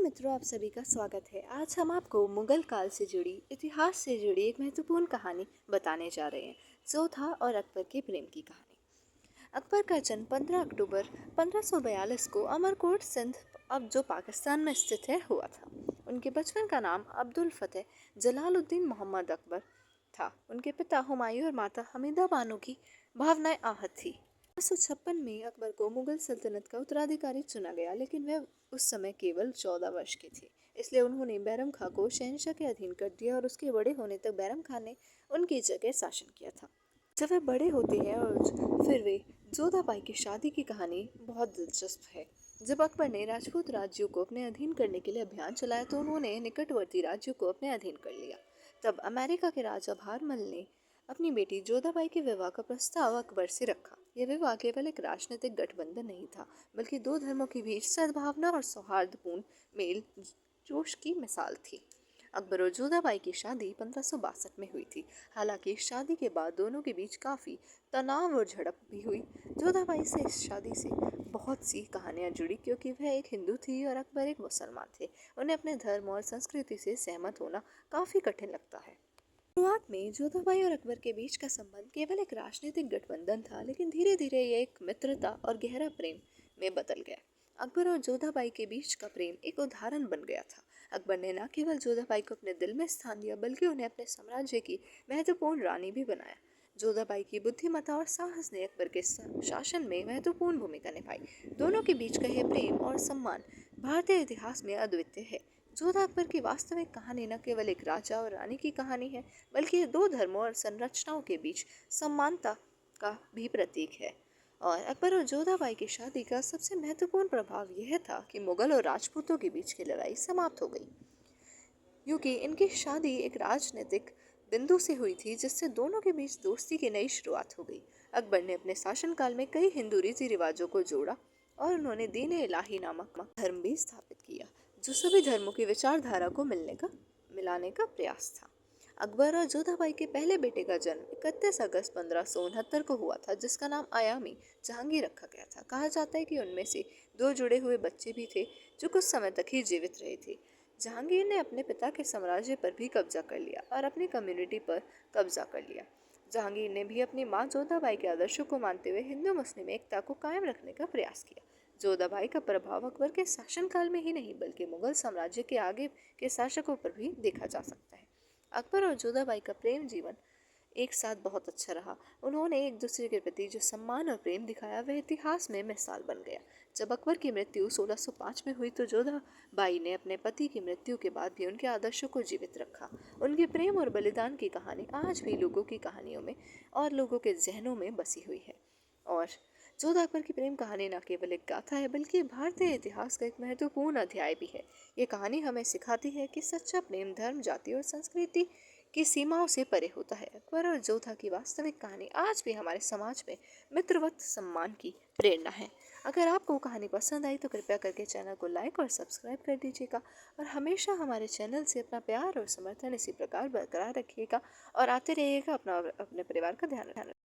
मित्रों, आप सभी का स्वागत है। आज हम आपको मुगल काल से जुड़ी, इतिहास से जुड़ी एक महत्वपूर्ण कहानी बताने जा रहे हैं, जोधा और अकबर के प्रेम की कहानी। अकबर का जन्म 15 अक्टूबर 1542 को अमरकोट सिंध, अब जो पाकिस्तान में स्थित है, हुआ था। उनके बचपन का नाम अब्दुल फतेह जलालुद्दीन मोहम्मद अकबर था। उनके पिता हुमायूं और माता हमीदा बानो की भावनाएं आहत थी। 1556 में अकबर को मुगल सल्तनत का उत्तराधिकारी चुना गया, लेकिन वह उस समय केवल 14 वर्ष के थे। इसलिए उन्होंने बैरम खां को शहंशाह के अधीन कर दिया और उसके बड़े होने तक बैरम खां ने उनकी जगह शासन किया था। जब वे बड़े होते हैं और फिर वे जोधा बाई की शादी की कहानी बहुत दिलचस्प है। जब अकबर ने राजपूत राज्यों को अपने अधीन करने के लिए अभियान चलाया तो उन्होंने निकटवर्ती राज्यों को अपने अधीन कर लिया। तब अमेरिका के राजा भारमल ने अपनी बेटी जोधाबाई के विवाह का प्रस्ताव अकबर से रखा। यह विवाह केवल एक राजनीतिक गठबंधन नहीं था, बल्कि दो धर्मों के बीच सद्भावना और सौहार्दपूर्ण मेल जोश की मिसाल थी। अकबर और जोधाबाई की शादी 1562 में हुई थी। हालांकि शादी के बाद दोनों के बीच काफ़ी तनाव और झड़प भी हुई। जोधाबाई से इस शादी से बहुत सी कहानियां जुड़ी, क्योंकि वह एक हिंदू थी और अकबर एक मुसलमान थे। उन्हें अपने धर्म और संस्कृति से सहमत होना काफ़ी कठिन लगता है। शुरुआत में जोधाबाई और अकबर के बीच का संबंध केवल एक राजनीतिक गठबंधन था, लेकिन धीरे धीरे यह एक मित्रता और गहरा प्रेम में बदल गया। अकबर और जोधाबाई के बीच का प्रेम एक उदाहरण बन गया था। अकबर ने न केवल जोधाबाई को अपने दिल में स्थान दिया, बल्कि उन्हें अपने साम्राज्य की महत्वपूर्ण रानी भी बनाया। जोधाबाई की बुद्धिमत्ता और साहस ने अकबर के शासन में महत्वपूर्ण भूमिका निभाई। दोनों के बीच का यह प्रेम और सम्मान भारतीय इतिहास में अद्वितीय है। जोधा अकबर की वास्तविक कहानी न केवल एक राजा और रानी की कहानी है, बल्कि ये दो धर्मों और संरचनाओं के बीच समानता का भी प्रतीक है। और अकबर और जोधाबाई की शादी का सबसे महत्वपूर्ण प्रभाव यह था कि मुगल और राजपूतों के बीच की लड़ाई समाप्त हो गई, क्योंकि इनकी शादी एक राजनीतिक बिंदु से हुई थी, जिससे दोनों के बीच दोस्ती की नई शुरुआत हो गई। अकबर ने अपने शासनकाल में कई हिंदू रीति रिवाजों को जोड़ा और उन्होंने दीन इलाही नामक धर्म भी स्थापित किया, जो सभी धर्मों की विचारधारा को मिलाने का प्रयास था। अकबर और जोधाबाई के पहले बेटे का जन्म 31 अगस्त 1569 को हुआ था, जिसका नाम आयामी जहांगीर रखा गया था। कहा जाता है कि उनमें से दो जुड़े हुए बच्चे भी थे, जो कुछ समय तक ही जीवित रहे थे। जहांगीर ने अपने पिता के साम्राज्य पर भी कब्जा कर लिया और अपनी कम्युनिटी पर कब्जा कर लिया। जहांगीर ने भी अपनी मां जोधाबाई के आदर्शों को मानते हुए हिंदू मुस्लिम एकता को कायम रखने का प्रयास किया। जोधाबाई का प्रभाव अकबर के शासनकाल में ही नहीं, बल्कि मुगल साम्राज्य के आगे के शासकों पर भी देखा जा सकता है। अकबर और जोधाबाई का प्रेम जीवन एक साथ बहुत अच्छा रहा। उन्होंने एक दूसरे के प्रति जो सम्मान और प्रेम दिखाया, वह इतिहास में मिसाल बन गया। जब अकबर की मृत्यु 1605 में हुई तो जोधाबाई ने अपने पति की मृत्यु के बाद भी उनके आदर्शों को जीवित रखा। उनके प्रेम और बलिदान की कहानी आज भी लोगों की कहानियों में और लोगों के जहनों में बसी हुई है। और जोधा अकबर की प्रेम कहानी न केवल एक गाथा है, बल्कि भारतीय इतिहास का एक महत्वपूर्ण अध्याय भी है। ये कहानी हमें सिखाती है कि सच्चा प्रेम धर्म, जाति और संस्कृति की सीमाओं से परे होता है। अकबर और जोधा की वास्तविक कहानी आज भी हमारे समाज में मित्रवत सम्मान की प्रेरणा है। अगर आपको कहानी पसंद आई तो कृपया करके चैनल को लाइक और सब्सक्राइब कर दीजिएगा और हमेशा हमारे चैनल से अपना प्यार और समर्थन इसी प्रकार बरकरार रखिएगा और आते रहिएगा। अपने परिवार का ध्यान रखना।